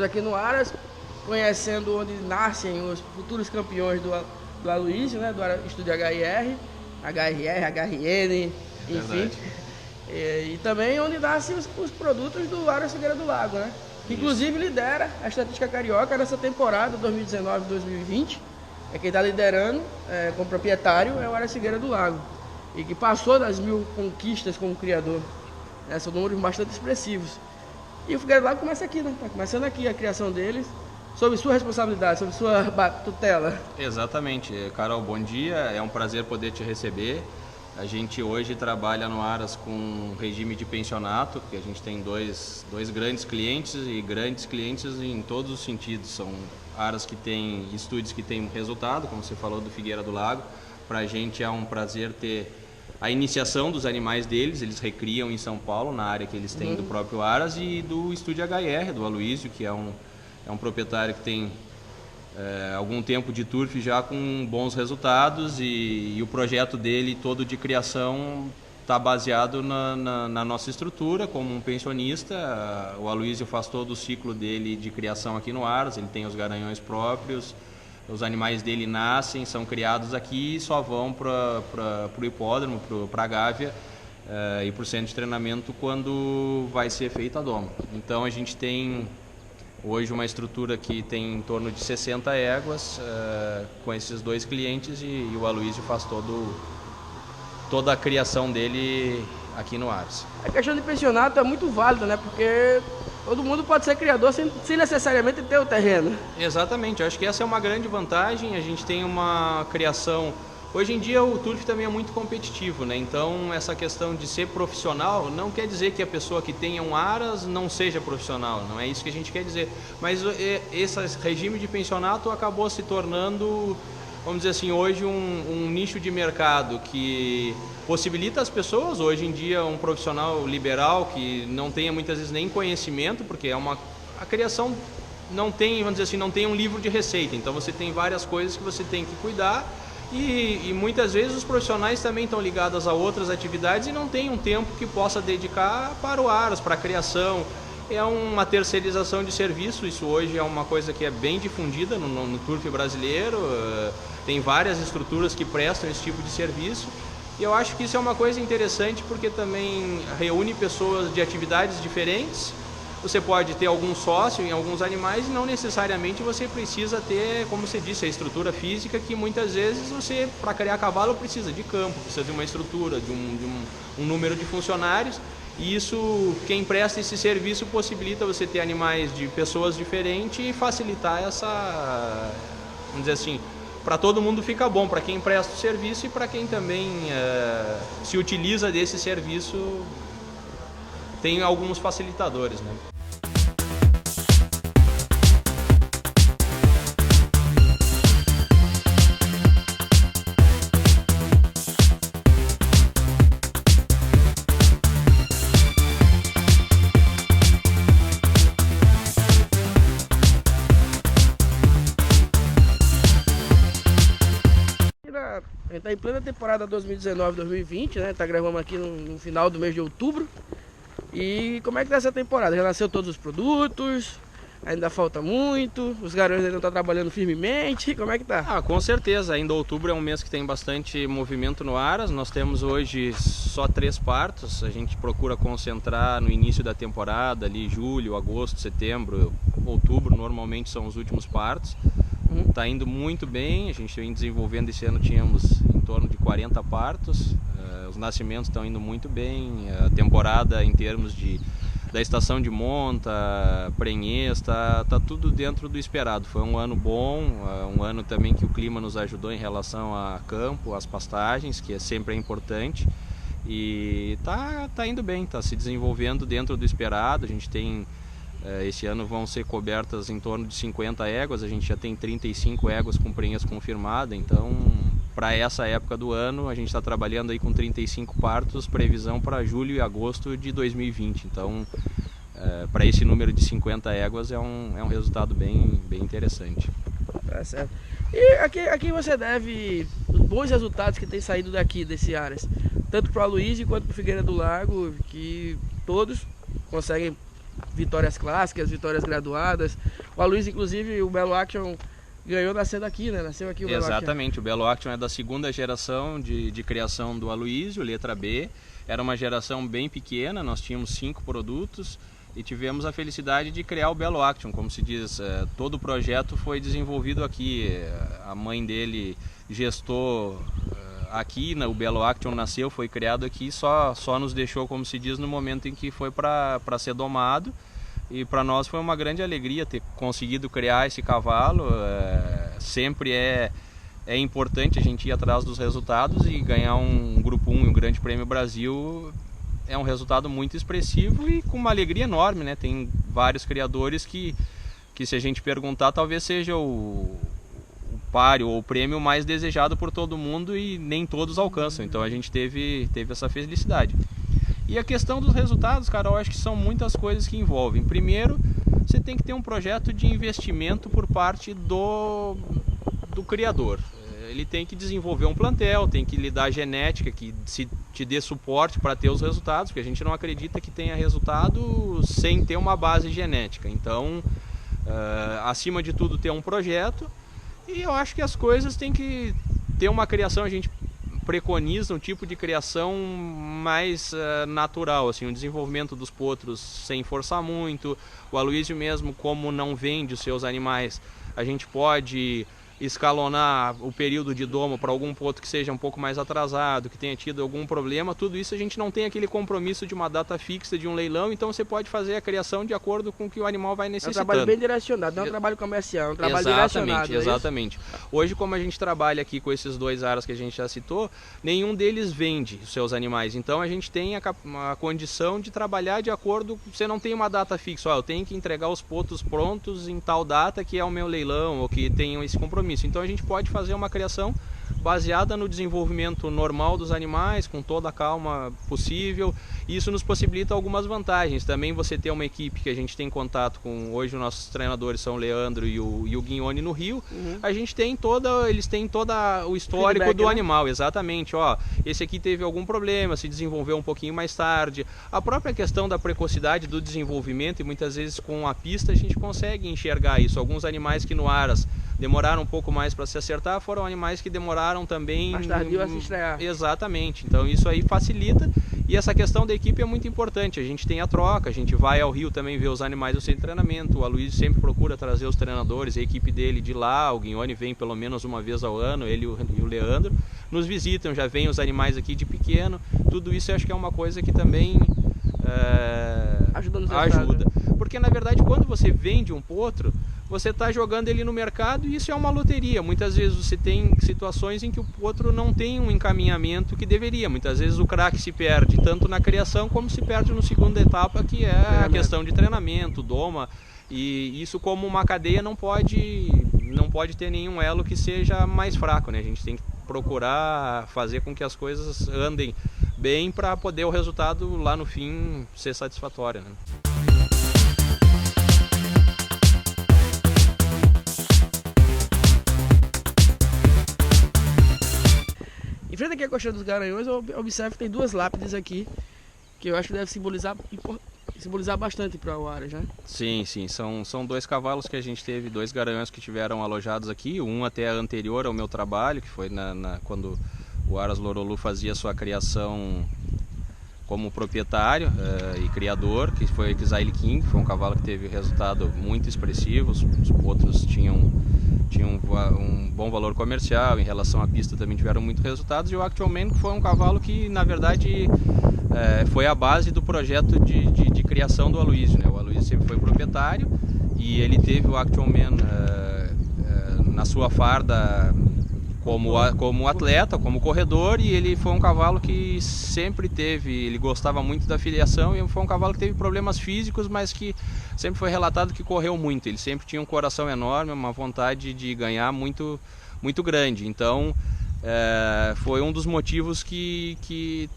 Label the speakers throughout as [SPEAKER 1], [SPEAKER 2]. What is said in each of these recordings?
[SPEAKER 1] aqui no Aras, conhecendo onde nascem os futuros campeões do Aloysio, né? Do estúdio HRR, HRN, enfim. E também onde nascem os produtos do Aras Figueira do Lago, né? Que inclusive lidera a estatística carioca nessa temporada 2019-2020. Quem está liderando como proprietário é o Aras Figueira do Lago. E que passou das 1000 conquistas como criador. São números bastante expressivos. E o Figueira do Lago começa aqui, né? Está começando aqui a criação deles, sob sua responsabilidade, sob sua tutela.
[SPEAKER 2] Exatamente. Carol, bom dia. É um prazer poder te receber. A gente hoje trabalha no Aras com regime de pensionato, porque a gente tem dois grandes clientes e grandes clientes em todos os sentidos. São Aras que têm estúdios que têm resultado, como você falou do Figueira do Lago. Para a gente é um prazer ter a iniciação dos animais deles, eles recriam em São Paulo, na área que eles têm do próprio Aras, e do estúdio HRR, do Aloysio, que é um proprietário que tem algum tempo de turf já com bons resultados, e o projeto dele todo de criação está baseado na nossa estrutura como um pensionista. O Aloysio faz todo o ciclo dele de criação aqui no Aras, ele tem os garanhões próprios, os animais dele nascem, são criados aqui e só vão para o hipódromo, para a Gávea e para o centro de treinamento quando vai ser feita a doma. Então a gente tem hoje uma estrutura que tem em torno de 60 éguas com esses dois clientes, e o Aloysio faz toda a criação dele aqui no Aras.
[SPEAKER 1] A questão de pensionato é muito válida, né? Porque todo mundo pode ser criador sem necessariamente ter o terreno.
[SPEAKER 2] Exatamente, eu acho que essa é uma grande vantagem. A gente tem uma criação. Hoje em dia o turf também é muito competitivo, né? Então essa questão de ser profissional não quer dizer que a pessoa que tenha um Aras não seja profissional, não é isso que a gente quer dizer. Mas esse regime de pensionato acabou se tornando, vamos dizer assim, hoje um nicho de mercado que possibilita às pessoas, hoje em dia, um profissional liberal que não tenha muitas vezes nem conhecimento, porque a criação não tem, vamos dizer assim, não tem um livro de receita, então você tem várias coisas que você tem que cuidar, e muitas vezes os profissionais também estão ligados a outras atividades e não tem um tempo que possa dedicar para o Aras, para a criação. É uma terceirização de serviço, isso hoje é uma coisa que é bem difundida no turf brasileiro, tem várias estruturas que prestam esse tipo de serviço. E eu acho que isso é uma coisa interessante porque também reúne pessoas de atividades diferentes. Você pode ter algum sócio em alguns animais e não necessariamente você precisa ter, como você disse, a estrutura física, que muitas vezes você, para criar cavalo, precisa de campo, precisa de uma estrutura, de um número de funcionários. E isso, quem presta esse serviço possibilita você ter animais de pessoas diferentes e facilitar essa, vamos dizer assim, para todo mundo fica bom, para quem presta o serviço e para quem também se utiliza desse serviço, tem alguns facilitadores, né?
[SPEAKER 1] A gente está em plena temporada 2019-2020, né? Tá gravando aqui no final do mês de outubro. E como é que tá essa temporada? Já nasceu todos os produtos? Ainda falta muito? Os garotos ainda estão trabalhando firmemente? Como é que tá?
[SPEAKER 2] Com certeza. Ainda outubro é um mês que tem bastante movimento no Aras. Nós temos hoje só 3 partos. A gente procura concentrar no início da temporada, ali julho, agosto, setembro, outubro, normalmente são os últimos partos. Está indo muito bem, a gente vem desenvolvendo, esse ano tínhamos em torno de 40 partos, os nascimentos estão indo muito bem, a temporada em termos da estação de monta, prenhez, tá tudo dentro do esperado. Foi um ano bom, um ano também que o clima nos ajudou em relação a campo, às pastagens, que sempre é importante, e tá indo bem, tá se desenvolvendo dentro do esperado. A gente tem esse ano vão ser cobertas em torno de 50 éguas, a gente já tem 35 éguas com prenhez confirmada, então para essa época do ano a gente está trabalhando aí com 35 partos, previsão para julho e agosto de 2020, então para esse número de 50 éguas é um resultado bem interessante.
[SPEAKER 1] Tá certo. E aqui você deve os bons resultados que tem saído daqui desse Aras, tanto para o Aloysio quanto para o Figueira do Lago, que todos conseguem vitórias clássicas, vitórias graduadas. O Aloysio, inclusive, o Belo Action ganhou nascendo aqui, né? Nasceu aqui o Belo Action.
[SPEAKER 2] Exatamente, o Belo Action é da segunda geração de criação do Aloysio, letra B. Era uma geração bem pequena, nós tínhamos 5 produtos e tivemos a felicidade de criar o Belo Action, como se diz. Todo o projeto foi desenvolvido aqui, a mãe dele gestou aqui, o Belo Action nasceu, foi criado aqui, só nos deixou, como se diz, no momento em que foi para ser domado. E para nós foi uma grande alegria ter conseguido criar esse cavalo. Sempre é importante a gente ir atrás dos resultados, e ganhar um Grupo 1 e um Grande Prêmio Brasil é um resultado muito expressivo e com uma alegria enorme, né? Tem vários criadores que se a gente perguntar, talvez seja o páreo ou o prêmio mais desejado por todo mundo, e nem todos alcançam. Então a gente teve essa felicidade. E a questão dos resultados, cara, eu acho que são muitas coisas que envolvem. Primeiro, você tem que ter um projeto de investimento por parte do criador. Ele tem que desenvolver um plantel, tem que lhe dar genética que te dê suporte para ter os resultados, porque a gente não acredita que tenha resultado sem ter uma base genética. Então, acima de tudo, ter um projeto. E eu acho que as coisas têm que ter uma criação, a gente preconiza um tipo de criação mais natural, assim, o desenvolvimento dos potros sem forçar muito. O Aloysio mesmo, como não vende os seus animais, a gente pode escalonar o período de domo para algum potro que seja um pouco mais atrasado, que tenha tido algum problema. Tudo isso a gente não tem aquele compromisso de uma data fixa de um leilão, então você pode fazer a criação de acordo com o que o animal vai necessitando.
[SPEAKER 1] É um trabalho bem direcionado, não é um trabalho comercial, é um trabalho direcionado.
[SPEAKER 2] Exatamente. Hoje, como a gente trabalha aqui com esses 2 aras que a gente já citou, nenhum deles vende os seus animais, então a gente tem a condição de trabalhar de acordo, você não tem uma data fixa, eu tenho que entregar os potros prontos em tal data que é o meu leilão, ou que tenham esse compromisso. Então a gente pode fazer uma criação baseada no desenvolvimento normal dos animais, com toda a calma possível. E isso nos possibilita algumas vantagens. Também você ter uma equipe que a gente tem contato com, hoje os nossos treinadores são o Leandro e o Guignoni no Rio. A gente tem eles têm todo o histórico feedback, do animal, exatamente. Esse aqui teve algum problema, se desenvolveu um pouquinho mais tarde. A própria questão da precocidade do desenvolvimento, e muitas vezes com a pista a gente consegue enxergar isso. Alguns animais que no aras demoraram um pouco mais para se acertar, foram animais que demoraram também
[SPEAKER 1] mais tardio a se estrear.
[SPEAKER 2] Exatamente, então isso aí facilita. E essa questão da equipe é muito importante. A gente tem a troca, a gente vai ao Rio também ver os animais do centro de treinamento. O Aloysio sempre procura trazer os treinadores, a equipe dele de lá. O Guignoni vem pelo menos uma vez ao ano, ele e o Leandro nos visitam, já vêm os animais aqui de pequeno. Tudo isso eu acho que é uma coisa que também ajuda. Porque na verdade, quando você vende um potro, você está jogando ele no mercado, e isso é uma loteria. Muitas vezes você tem situações em que o potro não tem um encaminhamento que deveria. Muitas vezes o craque se perde tanto na criação como se perde no segunda etapa, que é a questão de treinamento, doma. E isso, como uma cadeia, não pode ter nenhum elo que seja mais fraco, né? A gente tem que procurar fazer com que as coisas andem bem para poder o resultado lá no fim ser satisfatório, né?
[SPEAKER 1] Em frente aqui à Cocheira dos Garanhões, eu observo que tem 2 lápides aqui, que eu acho que deve simbolizar bastante para o Aras, né?
[SPEAKER 2] Sim, são 2 cavalos que a gente teve, 2 garanhões que tiveram alojados aqui, um até anterior ao meu trabalho, que foi quando o Aras Lorolu fazia sua criação como proprietário e criador, que foi o Exile King, foi um cavalo que teve resultado muito expressivo. Os potros tinham um bom valor comercial, em relação à pista também tiveram muitos resultados, e o Action Man, que foi um cavalo que na verdade foi a base do projeto de criação do Aloysio, né? O Aloysio sempre foi proprietário e ele teve o Action Man na sua farda como atleta, como corredor, e ele foi um cavalo que sempre ele gostava muito da filiação, e foi um cavalo que teve problemas físicos, mas que sempre foi relatado que correu muito. Ele sempre tinha um coração enorme, uma vontade de ganhar muito, muito grande. Então foi um dos motivos que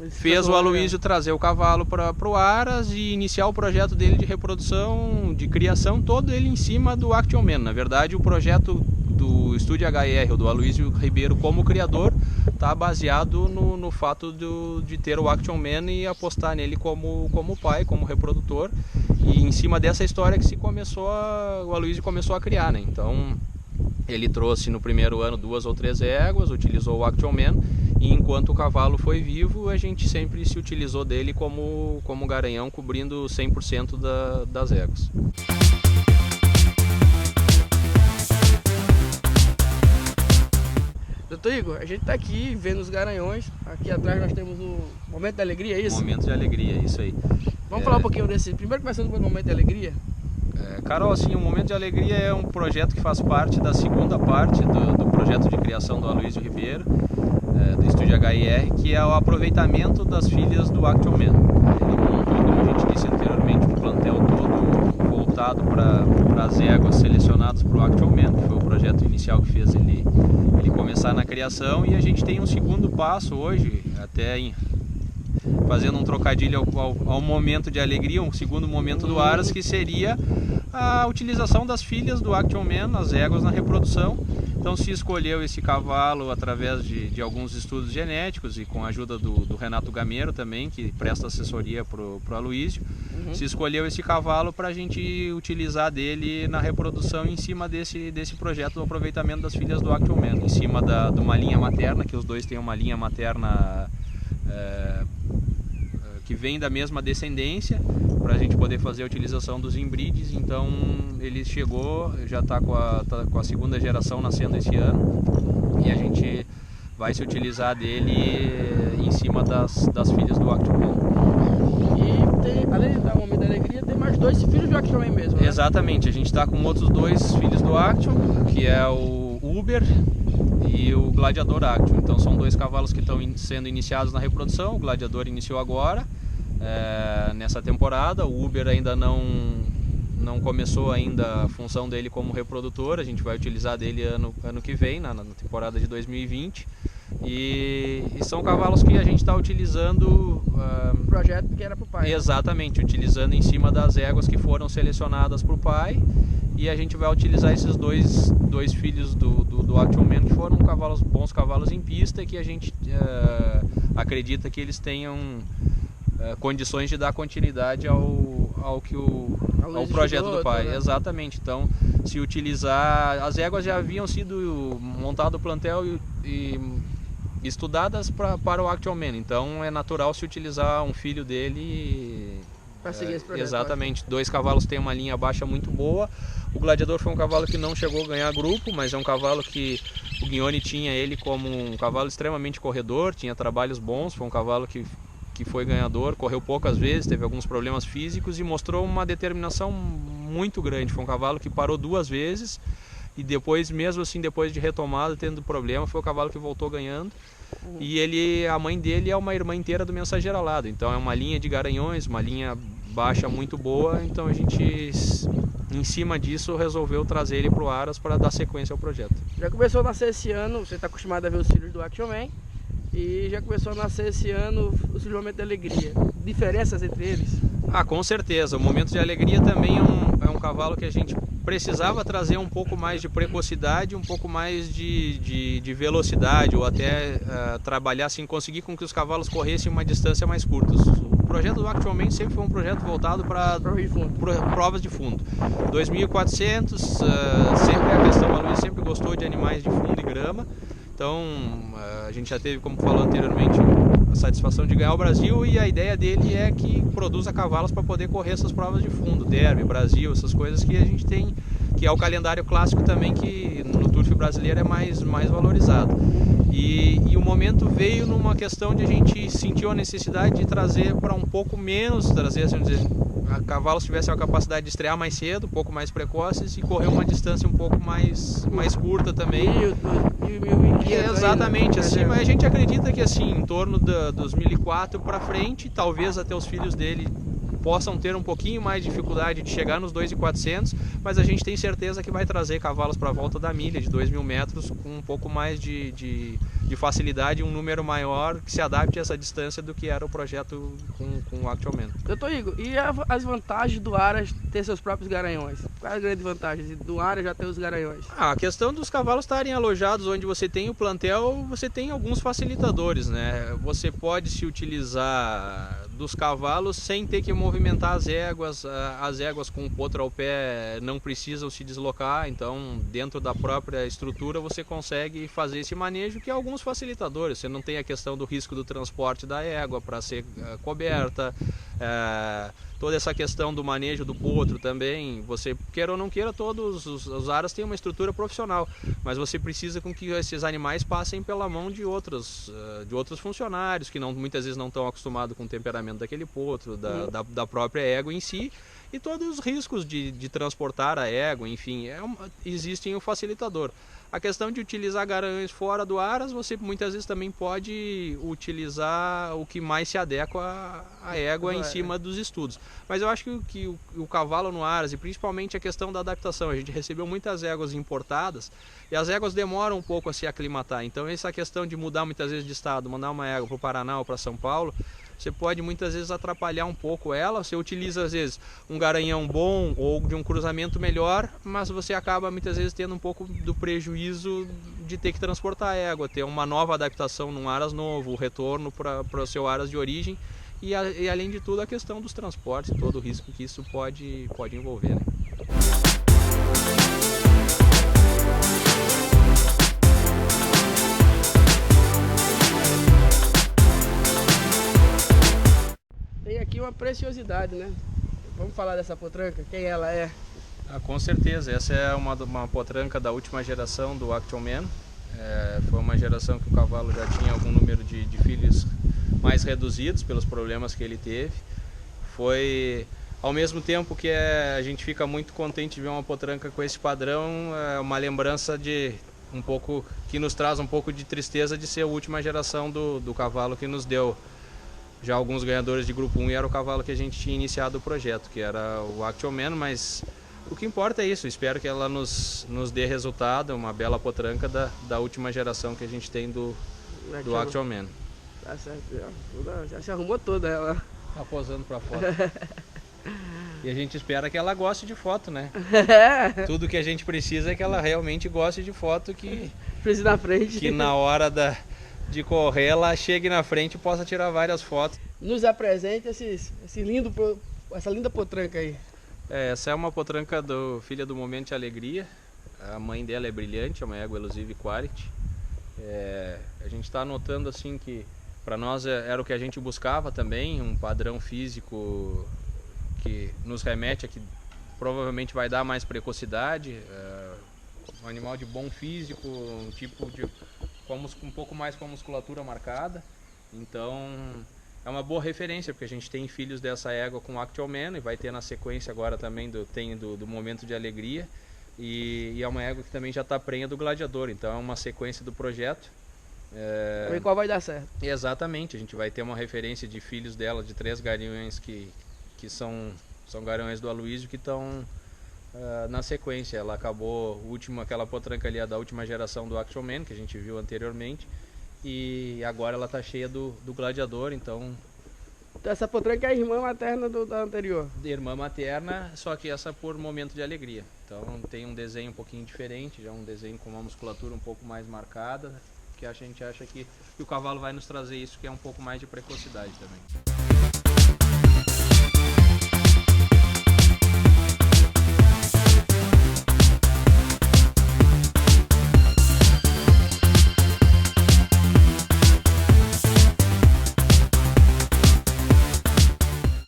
[SPEAKER 2] fez o Aloysio trazer o cavalo para o Aras e iniciar o projeto dele de reprodução, de criação, todo ele em cima do Action Man. Na verdade, o projeto do Estúdio HR, do Aloysio Ribeiro como criador, está baseado no fato de ter o Action Man e apostar nele como pai, como reprodutor. E em cima dessa história que o Aloysio começou a criar, né? Então ele trouxe no primeiro ano 2 ou 3 éguas, utilizou o Action Man, e enquanto o cavalo foi vivo, a gente sempre se utilizou dele como garanhão, cobrindo 100% das éguas.
[SPEAKER 1] Doutor Igor, a gente está aqui vendo os garanhões. Aqui atrás nós temos o Momento de Alegria, é isso?
[SPEAKER 2] Momento de Alegria, isso aí.
[SPEAKER 1] Vamos falar um pouquinho desse. Primeiro começando com o Momento de Alegria.
[SPEAKER 2] Carol, assim, o Momento de Alegria é um projeto que faz parte da segunda parte do projeto de criação do Aloysio Ribeiro, do Estúdio HIR, que é o aproveitamento das filhas do Action Man. Ele montou, como a gente disse anteriormente, um plantel todo voltado para as éguas selecionadas para o Action Man, que foi o projeto inicial que fez ele começar na criação, e a gente tem um segundo passo hoje, até fazendo um trocadilho ao momento de alegria, um segundo momento do Aras, que seria a utilização das filhas do Action Man, as éguas na reprodução. Então se escolheu esse cavalo através de alguns estudos genéticos e com a ajuda do Renato Gameiro também, que presta assessoria para o Aloysio. Se escolheu esse cavalo para a gente utilizar dele na reprodução em cima desse projeto do aproveitamento das filhas do Action Man, em cima de uma linha materna, que os dois têm uma linha materna que vem da mesma descendência, para a gente poder fazer a utilização dos inbrides. Então ele chegou, já está com a segunda geração nascendo esse ano, e a gente vai se utilizar dele em cima das filhas do Action Man.
[SPEAKER 1] E além de dar um Momento de Alegria, tem mais 2 filhos do Action Man mesmo, né?
[SPEAKER 2] Exatamente, a gente está com outros 2 filhos do Action, que é o Uber e o Gladiador Action. Então são 2 cavalos que estão sendo iniciados na reprodução. O Gladiador iniciou agora, nessa temporada. O Uber ainda não começou ainda a função dele como reprodutor. A gente vai utilizar dele ano que vem, na temporada de 2020. E são cavalos que a gente está utilizando...
[SPEAKER 1] Um projeto que era para o pai.
[SPEAKER 2] Exatamente, utilizando em cima das éguas que foram selecionadas para o pai. E a gente vai utilizar esses dois filhos do Action Man, que foram bons cavalos em pista, e que a gente acredita que eles tenham condições de dar continuidade ao projeto do pai. Né? Exatamente. Então, se utilizar... As éguas já haviam sido montado o plantel e estudadas para o Action Man. Então, é natural se utilizar um filho dele...
[SPEAKER 1] Para seguir esse projeto.
[SPEAKER 2] Exatamente. 2 cavalos têm uma linha baixa muito boa. O Gladiador foi um cavalo que não chegou a ganhar grupo, mas é um cavalo que o Guignoni tinha ele como um cavalo extremamente corredor, tinha trabalhos bons, foi um cavalo que foi ganhador, correu poucas vezes, teve alguns problemas físicos e mostrou uma determinação muito grande. Foi um cavalo que parou 2 vezes e depois, mesmo assim, depois de retomada, tendo problema, foi o cavalo que voltou ganhando. E a mãe dele é uma irmã inteira do Mensageiro Alado, então é uma linha de garanhões, uma linha baixa muito boa. Então a gente, em cima disso, resolveu trazer ele para o Aras para dar sequência ao projeto. Já começou a nascer esse ano, você está acostumado a ver os filhos do Action Man, e já começou a nascer esse ano o seu Momento de Alegria. Diferenças entre eles? Com certeza. O Momento de Alegria também é um cavalo que a gente precisava trazer um pouco mais de precocidade, um pouco mais de velocidade, ou até trabalhar assim, conseguir com que os cavalos corressem uma distância mais curta. O projeto do Action Man sempre foi um projeto voltado para provas de fundo. 2.400, sempre a questão, a Luiz sempre gostou de animais de fundo e grama. Então a gente já teve, como falou anteriormente, a satisfação de ganhar o Brasil, e a ideia dele é que produza cavalos para poder correr essas provas de fundo, Derby, Brasil, essas coisas que a gente tem, que é o calendário clássico também, que no Turf brasileiro é mais valorizado. E o momento veio numa questão de a gente sentiu a necessidade de trazer para um pouco menos, assim, dizer, cavalos tivessem a capacidade de estrear mais cedo, um pouco mais precoces, e correr uma distância um pouco mais curta também. Exatamente, assim, mas a gente acredita que assim, em torno dos 1.004 para frente, talvez até os filhos dele possam ter um pouquinho mais de dificuldade de chegar nos 2.400, mas a gente tem certeza que vai trazer cavalos para a volta da milha, de 2.000 metros, com um pouco mais de de facilidade um número maior que se adapte a essa distância do que era o projeto com o Action Man.
[SPEAKER 1] Doutor Igor, e as vantagens do Aras ter seus próprios garanhões? Quais as grandes vantagens do Aras já ter os garanhões?
[SPEAKER 2] A questão dos cavalos estarem alojados onde você tem o plantel, você tem alguns facilitadores, né? Você pode se utilizar dos cavalos sem ter que movimentar as éguas com o potro ao pé não precisam se deslocar, então dentro da própria estrutura você consegue fazer esse manejo, que é alguns facilitadores. Você não tem a questão do risco do transporte da égua para ser coberta, toda essa questão do manejo do potro também. Você queira ou não queira, todos os aras têm uma estrutura profissional, mas você precisa com que esses animais passem pela mão de outros funcionários que muitas vezes não estão acostumados com o temperamento daquele potro, da própria égua em si, e todos os riscos de transportar a égua, enfim, existe um facilitador. A questão de utilizar garanhões fora do aras, você muitas vezes também pode utilizar o que mais se adequa à égua em cima dos estudos. Mas eu acho que o cavalo no aras, e principalmente a questão da adaptação, a gente recebeu muitas éguas importadas e as éguas demoram um pouco a se aclimatar. Então essa questão de mudar muitas vezes de estado, mandar uma égua para o Paraná ou para São Paulo, você pode muitas vezes atrapalhar um pouco ela. Você utiliza às vezes um garanhão bom ou de um cruzamento melhor, mas você acaba muitas vezes tendo um pouco do prejuízo de ter que transportar a égua, ter uma nova adaptação num aras novo, o retorno para o seu aras de origem e além de tudo a questão dos transportes, todo o risco que isso pode envolver, né?
[SPEAKER 1] Tem aqui uma preciosidade, né? Vamos falar dessa potranca, quem ela é?
[SPEAKER 2] Com certeza, essa é uma potranca da última geração do Action Man. Foi uma geração que o cavalo já tinha algum número de filhos mais reduzidos pelos problemas que ele teve. Foi, ao mesmo tempo que a gente fica muito contente de ver uma potranca com esse padrão, uma lembrança de um pouco, que nos traz um pouco de tristeza de ser a última geração do cavalo que nos deu já alguns ganhadores de grupo 1 e era o cavalo que a gente tinha iniciado o projeto, que era o Action Man, mas o que importa é isso. Espero que ela nos dê resultado, uma bela potranca da última geração que a gente tem do Action Man.
[SPEAKER 1] Tá certo, já se arrumou toda ela.
[SPEAKER 2] Tá posando pra foto. E a gente espera que ela goste de foto, né? Tudo que a gente precisa é que ela realmente goste de foto, que
[SPEAKER 1] precisa na frente.
[SPEAKER 2] Que na hora de correr ela chegue na frente e possa tirar várias fotos.
[SPEAKER 1] Nos apresente essa linda potranca aí.
[SPEAKER 2] Essa é uma potranca filha do Momento de Alegria. A mãe dela é brilhante, é uma égua Elusive Quality. A gente está notando assim que para nós era o que a gente buscava também, um padrão físico que nos remete a que provavelmente vai dar mais precocidade, um animal de bom físico, um tipo um pouco mais com a musculatura marcada. Então é uma boa referência, porque a gente tem filhos dessa égua com Action Man e vai ter na sequência agora também do Momento de Alegria, e é uma égua que também já está prenha do Gladiador, então é uma sequência do projeto.
[SPEAKER 1] Qual vai dar certo?
[SPEAKER 2] Exatamente, a gente vai ter uma referência de filhos dela, de 3 garanhões que são garanhões do Aloysio, que estão na sequência. Ela acabou aquela potranca ali, da última geração do Action Man, que a gente viu anteriormente, e agora ela está cheia do Gladiador, então
[SPEAKER 1] essa potranca é a irmã materna da anterior?
[SPEAKER 2] Irmã materna, só que essa por Momento de Alegria. Então tem um desenho um pouquinho diferente, já um desenho com uma musculatura um pouco mais marcada, que a gente acha que o cavalo vai nos trazer isso, que é um pouco mais de precocidade também.